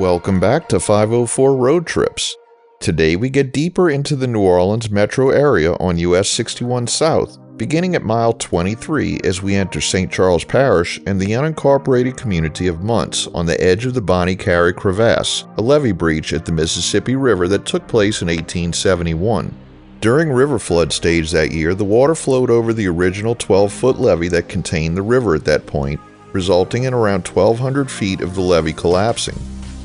Welcome back to 504 Road Trips. Today we get deeper into the New Orleans metro area on US 61 South, beginning at mile 23 as we enter St. Charles Parish and the unincorporated community of Muntz on the edge of the Bonnie Carré Crevasse, a levee breach at the Mississippi River that took place in 1871. During river flood stage that year, the water flowed over the original 12-foot levee that contained the river at that point, resulting in around 1,200 feet of the levee collapsing.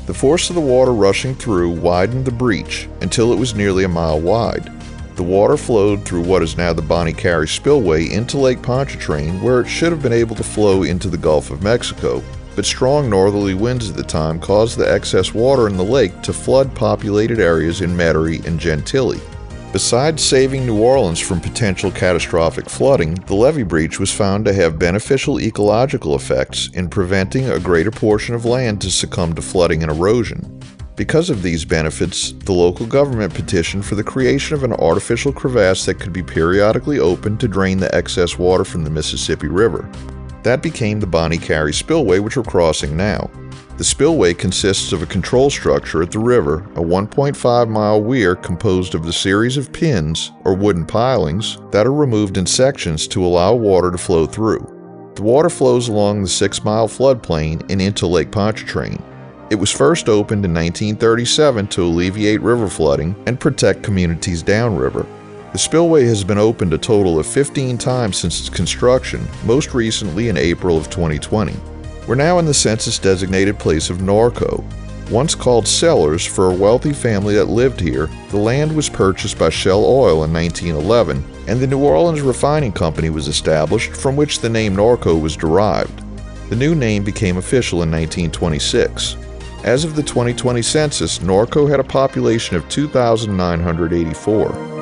The force of the water rushing through widened the breach until it was nearly a mile wide. The water flowed through what is now the Bonnie Carré Spillway into Lake Pontchartrain, where it should have been able to flow into the Gulf of Mexico, but strong northerly winds at the time caused the excess water in the lake to flood populated areas in Metairie and Gentilly. Besides saving New Orleans from potential catastrophic flooding, the levee breach was found to have beneficial ecological effects in preventing a greater portion of land to succumb to flooding and erosion. Because of these benefits, the local government petitioned for the creation of an artificial crevasse that could be periodically opened to drain the excess water from the Mississippi River. That became the Bonnie Carré Spillway, which we're crossing now. The spillway consists of a control structure at the river, a 1.5-mile weir composed of the series of pins, or wooden pilings, that are removed in sections to allow water to flow through. The water flows along the 6-mile floodplain and into Lake Pontchartrain. It was first opened in 1937 to alleviate river flooding and protect communities downriver. The spillway has been opened a total of 15 times since its construction, most recently in April of 2020. We're now in the census-designated place of Norco. Once called Sellers for a wealthy family that lived here, the land was purchased by Shell Oil in 1911, and the New Orleans Refining Company was established, from which the name Norco was derived. The new name became official in 1926. As of the 2020 census, Norco had a population of 2,984.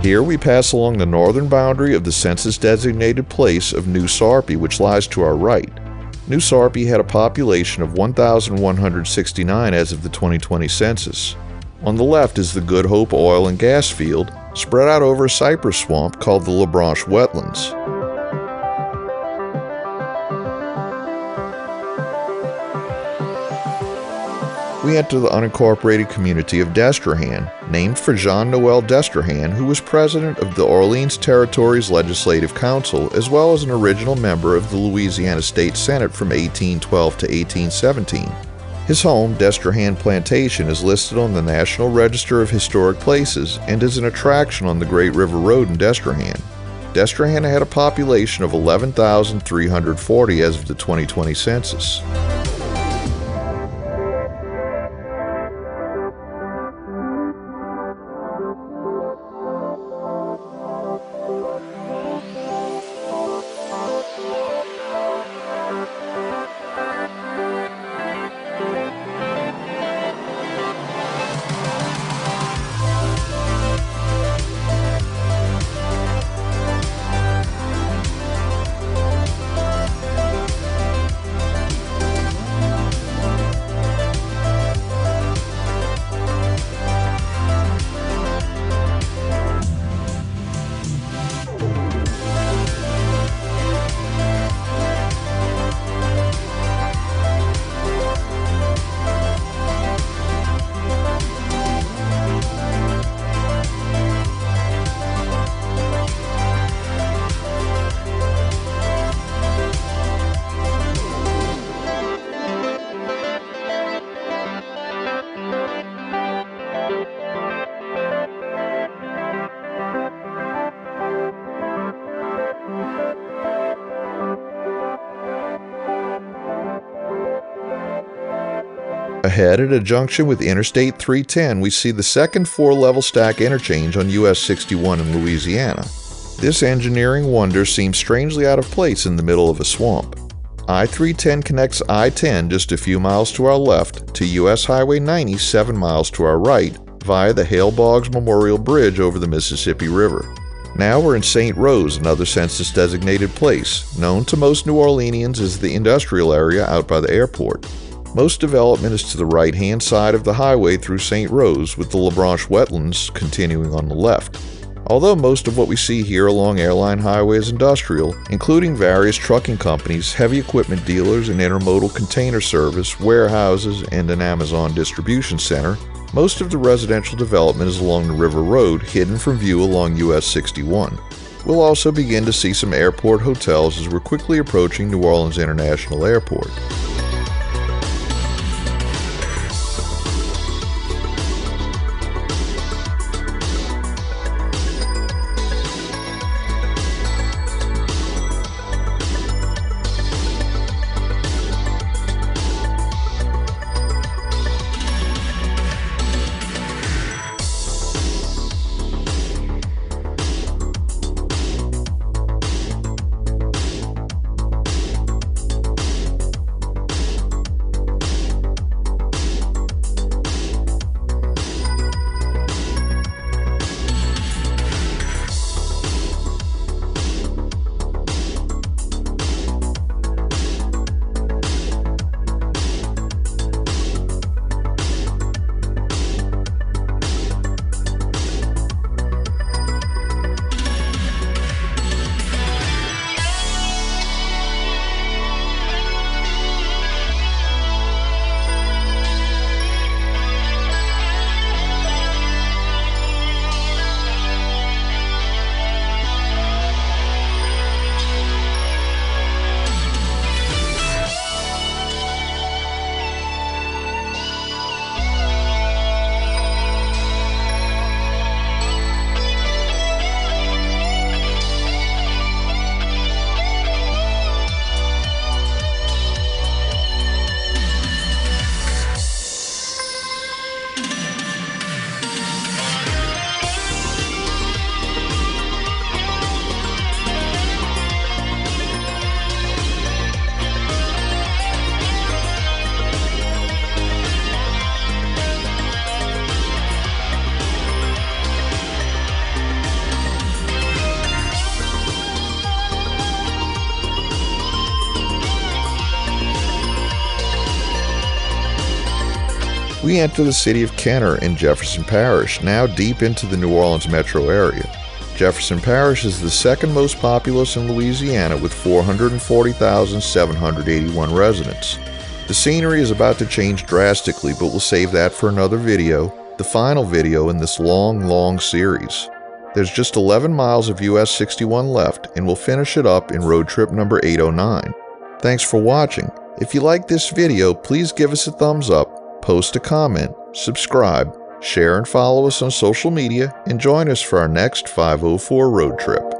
Here we pass along the northern boundary of the census-designated place of New Sarpy, which lies to our right. New Sarpy had a population of 1,169 as of the 2020 census. On the left is the Good Hope oil and gas field, spread out over a cypress swamp called the La Branche Wetlands. We enter the unincorporated community of Destrehan, named for Jean-Noel Destrehan, who was president of the Orleans Territory's Legislative Council, as well as an original member of the Louisiana State Senate from 1812 to 1817. His home, Destrehan Plantation, is listed on the National Register of Historic Places and is an attraction on the Great River Road in Destrehan. Destrehan had a population of 11,340 as of the 2020 census. Ahead at a junction with Interstate 310, we see the second 4-level stack interchange on US 61 in Louisiana. This engineering wonder seems strangely out of place in the middle of a swamp. I-310 connects I-10 just a few miles to our left to US Highway 90 7 miles to our right via the Hale Boggs Memorial Bridge over the Mississippi River. Now we're in St. Rose, another census-designated place, known to most New Orleanians as the industrial area out by the airport. Most development is to the right-hand side of the highway through St. Rose, with the LaBranche wetlands continuing on the left. Although most of what we see here along Airline Highway is industrial, including various trucking companies, heavy equipment dealers, an intermodal container service, warehouses, and an Amazon distribution center, most of the residential development is along the River Road, hidden from view along US 61. We'll also begin to see some airport hotels as we're quickly approaching New Orleans International Airport. We enter the city of Kenner in Jefferson Parish, now deep into the New Orleans metro area. Jefferson Parish is the second most populous in Louisiana with 440,781 residents. The scenery is about to change drastically, but we'll save that for another video, the final video in this long series. There's just 11 miles of US 61 left, and we'll finish it up in road trip number 809. Thanks for watching. If you like this video, please give us a thumbs up, post a comment, subscribe, share and follow us on social media, and join us for our next 504 road trip.